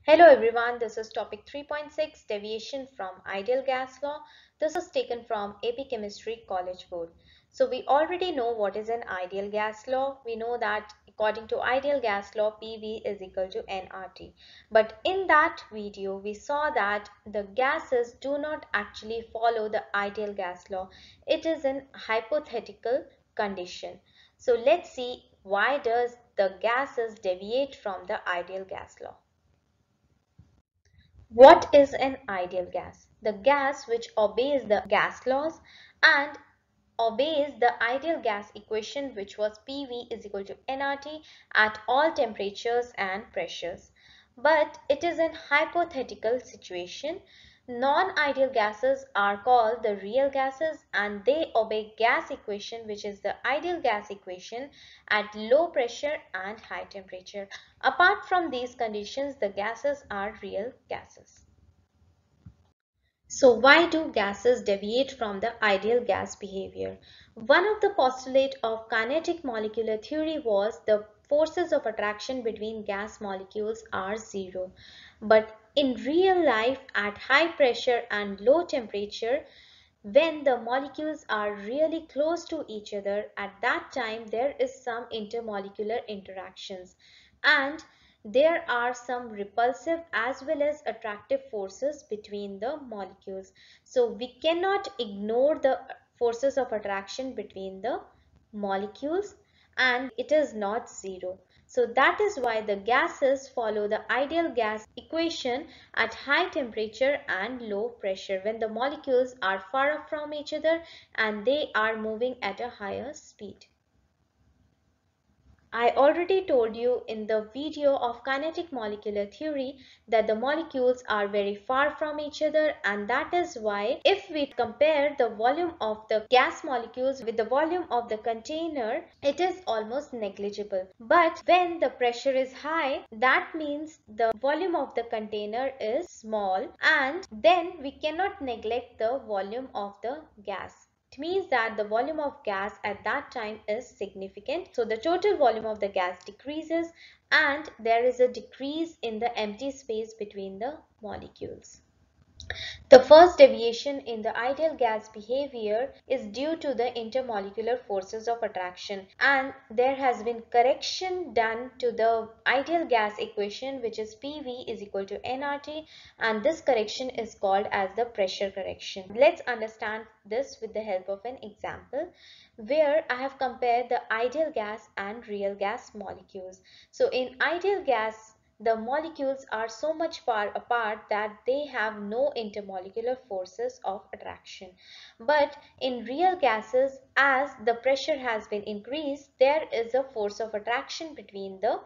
Hello everyone, this is topic 3.6 deviation from ideal gas law. This is taken from AP Chemistry College Board. So we already know what is an ideal gas law. We know that according to ideal gas law PV is equal to nRT. But in that video we saw that the gases do not actually follow the ideal gas law. It is an hypothetical condition. So let's see why does the gases deviate from the ideal gas law. What is an ideal gas? The gas which obeys the gas laws and obeys the ideal gas equation, which was PV is equal to nRT at all temperatures and pressures. But it is an hypothetical situation. Non-ideal gases are called the real gases and they obey gas equation, which is the ideal gas equation at low pressure and high temperature. Apart from these conditions, the gases are real gases. So why do gases deviate from the ideal gas behavior? One of the postulates of kinetic molecular theory was the forces of attraction between gas molecules are zero. But in real life at high pressure and low temperature, when the molecules are really close to each other, at that time there is some intermolecular interactions and there are some repulsive as well as attractive forces between the molecules. So we cannot ignore the forces of attraction between the molecules and it is not zero. So that is why the gases follow the ideal gas equation at high temperature and low pressure when the molecules are far off from each other and they are moving at a higher speed. I already told you in the video of kinetic molecular theory that the molecules are very far from each other, and that is why if we compare the volume of the gas molecules with the volume of the container, it is almost negligible. But when the pressure is high, that means the volume of the container is small, and then we cannot neglect the volume of the gas. It means that the volume of gas at that time is significant. So the total volume of the gas decreases and there is a decrease in the empty space between the molecules. The first deviation in the ideal gas behavior is due to the intermolecular forces of attraction, and there has been correction done to the ideal gas equation, which is PV is equal to nRT, and this correction is called as the pressure correction. Let's understand this with the help of an example where I have compared the ideal gas and real gas molecules. So in ideal gas, the molecules are so much far apart that they have no intermolecular forces of attraction. But in real gases, as the pressure has been increased, there is a force of attraction between the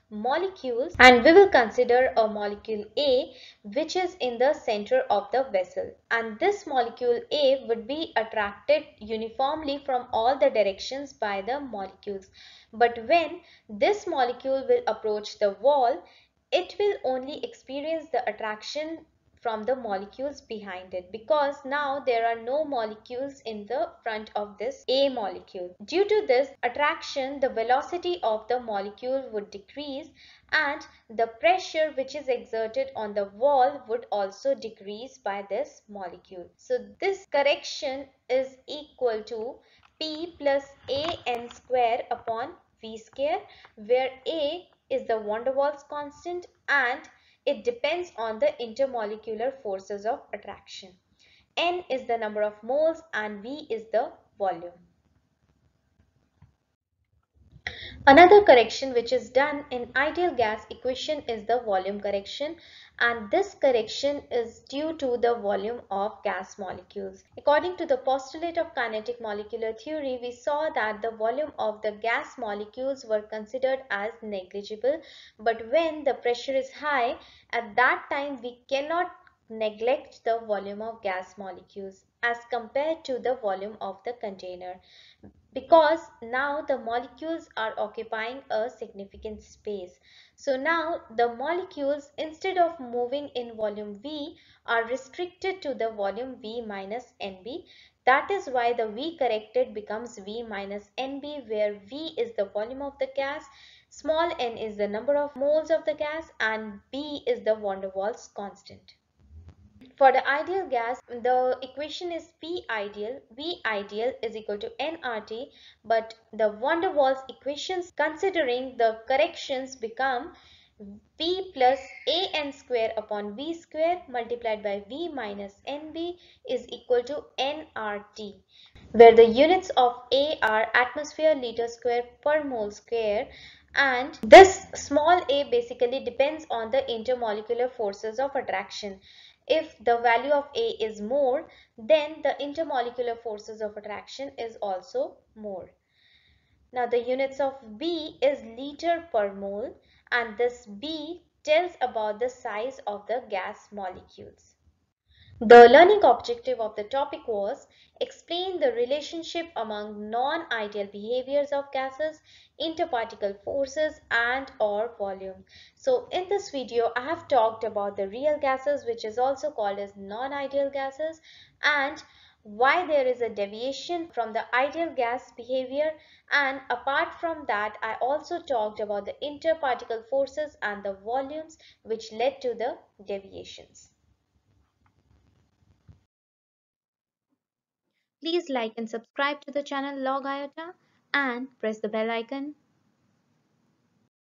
molecules, and we will consider a molecule A which is in the center of the vessel, and this molecule A would be attracted uniformly from all the directions by the molecules. But when this molecule will approach the wall, it will only experience the attraction from the molecules behind it, because now there are no molecules in the front of this A molecule. Due to this attraction, the velocity of the molecule would decrease and the pressure which is exerted on the wall would also decrease by this molecule. So this correction is equal to P plus AN square upon V square, where A is the van der Waals constant and it depends on the intermolecular forces of attraction. N is the number of moles and V is the volume. Another correction which is done in ideal gas equation is the volume correction, and this correction is due to the volume of gas molecules. According to the postulate of kinetic molecular theory, we saw that the volume of the gas molecules were considered as negligible, but when the pressure is high, at that time we cannot neglect the volume of gas molecules as compared to the volume of the container, because now the molecules are occupying a significant space. So now the molecules, instead of moving in volume V, are restricted to the volume V minus NB. That is why the V corrected becomes V minus NB, where V is the volume of the gas. Small n is the number of moles of the gas and B is the van der Waals constant. For the ideal gas, the equation is P ideal, V ideal is equal to nRT, but the van der Waals equations considering the corrections become V plus AN square upon V square multiplied by V minus NB is equal to nRT, where the units of A are atmosphere liter square per mole square, and this small a basically depends on the intermolecular forces of attraction. If the value of A is more, then the intermolecular forces of attraction is also more. Now the units of B is liter per mole, and this B tells about the size of the gas molecules. The learning objective of the topic was explain the relationship among non-ideal behaviors of gases, interparticle forces and or volume. So in this video I have talked about the real gases, which is also called as non-ideal gases, and why there is a deviation from the ideal gas behavior, and apart from that I also talked about the interparticle forces and the volumes which led to the deviations. Please like and subscribe to the channel Log Iota and press the bell icon